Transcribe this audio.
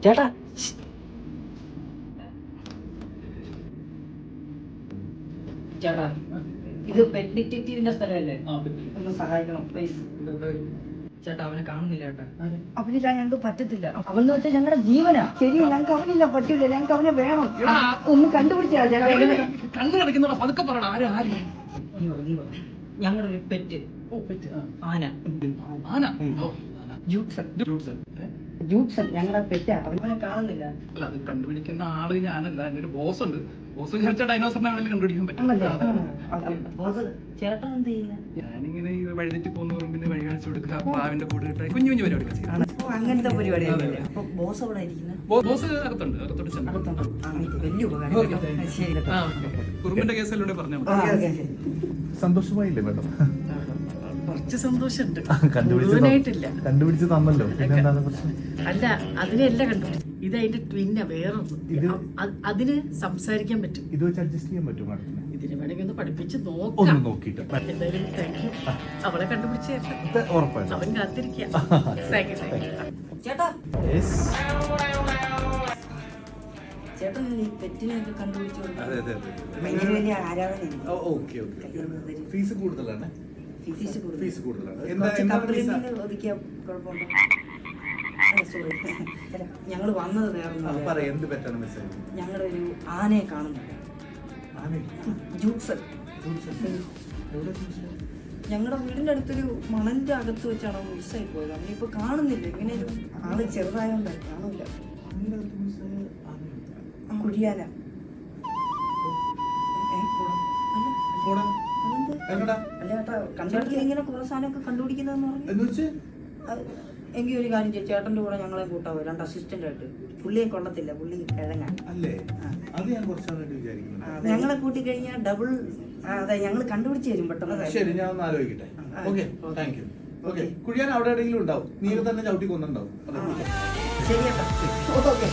ചേട്ടാ ചേട്ടാ ഇത് പെറ്റ് ഡിറ്റക്റ്റീവിന്റെ സ്ഥലമല്ലേ? ഒന്ന് സഹായിക്കണം പ്ലീസ്. ചേട്ടാ അവനെ കാണുന്നില്ല ചേട്ടാ. അവനില്ല, ഞങ്ങൾക്ക് പറ്റത്തില്ല. അവന്ന് വെച്ചാൽ ഞങ്ങളുടെ ജീവനാ. ശരി, ഞങ്ങൾക്ക് അവനില്ല, പറ്റൂല, ഞങ്ങൾക്ക് അവനെ വേണം. ഒന്ന് കണ്ടുപിടിച്ചാ കണ്ണു കിടക്കുന്ന പതുക്കെ പറയണം. ആരും ആരും ഞങ്ങളുടെ ഒരു പെറ്റ് ആന. ആന ജൂട്ട്സൺ. ജൂട്ട്സൺ ഞങ്ങളുടെ പെറ്റാ. അവനെ കാണുന്നില്ല. അല്ല, അത് കണ്ടുപിടിക്കുന്ന ആള് ഞാനല്ല. എൻ്റെ ഒരു ബോസ് ഉണ്ട്. ബോസ് വിചാരിച്ച ഡൈനോസറിനെ ആണെങ്കിലും കണ്ടുപിടിക്കാൻ പറ്റും. ചേട്ടൻ എന്ത് ചെയ്യുന്ന? ഞാനിങ്ങനെ ഈ വഴിതെറ്റി പോകുന്നവരും പിന്നെ വഴി കാണിച്ചു കൊടുക്കുക, പാവിന്റെ കൂടെ കിട്ടുക, കുഞ്ഞു കുഞ്ഞു പരിപാടികൾ ചെയ്യും. അങ്ങനത്തെ പരിപാടി. അപ്പൊ ബോസ് അവിടെ ഇരിക്കുന്നത്? ബോസ് അകത്തുണ്ട്, അകത്തോട്ട് ചെന്നു. വലിയ ഉപകാരം. ശരി, കുറുമ്പിന്റെ കേസല്ലേ പറഞ്ഞാൽ മതി. ഓക്കെ ഓക്കെ ശരി. സന്തോഷമായില്ലേ മേഡം? കുറച്ച് സന്തോഷമുണ്ട്. കണ്ടുപിടിച്ച് തന്നല്ലോ. പിന്നെന്താണ് പ്രശ്നം? അല്ല, അതിനെയല്ല കണ്ടുപിടിച്ചു. ഇത് അതിന്റെ ട്വിന്ന വേറൊന്ന്. അതിന് സംസാരിക്കാൻ പറ്റും. ഇത് വെച്ച് അഡ്ജസ്റ്റ് ചെയ്യാൻ പറ്റും മാഡത്തിന്? ഇതിന് വേണമെങ്കിൽ ഒന്ന് പഠിപ്പിച്ച് ഒന്ന് നോക്കാം. നോക്കിയിട്ട് എന്തായാലും താങ്ക് യു. അവളെ കണ്ടുപിടിച്ച് ഉറപ്പായിട്ടും. അവൻ കാത്തിരിക്കാം. Thank you, thank you. ചേട്ടാ, Yes. ചേട്ടൻ ഈ പെറ്റിനെയൊക്കെ കണ്ടുപിടിച്ചു കൊടുക്കും. അതെ അതെ അതെ. ഭയങ്കര വലിയ ആരാധന. Okay okay. ഫീസ് കൂടുതലാണ്. ഫീസ് കൂടുതലാണ്. ഒതുക്കിയാൽ കുഴപ്പമുണ്ടോ? സോറി, ഞങ്ങൾ വന്നത് വേറെ എന്ത് പറ്റാണ് മെസ്സേജ്? ഞങ്ങളുടെ ഒരു ആനയെ കാണുന്നില്ല. ജൂട്ട്സൺ. ഞങ്ങളുടെ വീടിന്റെ അടുത്തൊരു മണന്റെ അകത്ത് വെച്ചാണ് അവൻ മിസ്സായി പോയത്. അവനിപ്പോ കാണുന്നില്ല. ഇങ്ങനെ ഒരു ആള് ചെറുതായോണ്ട് കാണില്ല. കുഴിയാന. അല്ല ചേട്ടാ, കണ്ടുപിടിക്കാൻ ഇങ്ങനെ കുറെ സാധനമൊക്കെ കണ്ടുപിടിക്കുന്നതെന്ന് പറഞ്ഞു. എങ്കിൽ ഒരു കാര്യം ചെയ്യും, ചേട്ടന്റെ കൂടെ ഞങ്ങളെ കൂട്ടാവോ, 2 അസിസ്റ്റന്റ് ആയിട്ട്. പുള്ളിയെ കൊള്ളത്തില്ല, പുള്ളി കിഴങ്ങാണ്. ഞങ്ങളെ കൂട്ടി കഴിഞ്ഞാൽ ഡബിൾ. അതെ, ഞങ്ങൾ കണ്ടുപിടിച്ച് തരും പെട്ടെന്ന്. ശരി, ഞാൻ ഒന്ന് ആലോചിക്കട്ടെ. Okay, thank you. ഓക്കെ, കുഴിയാൻ അവിടെ എവിടെയെങ്കിലും ഉണ്ടാവും. നീ തന്നെ ചവിട്ടി കൊന്നുണ്ടാവും. ശരി ചേട്ടാ, ഓക്കെ.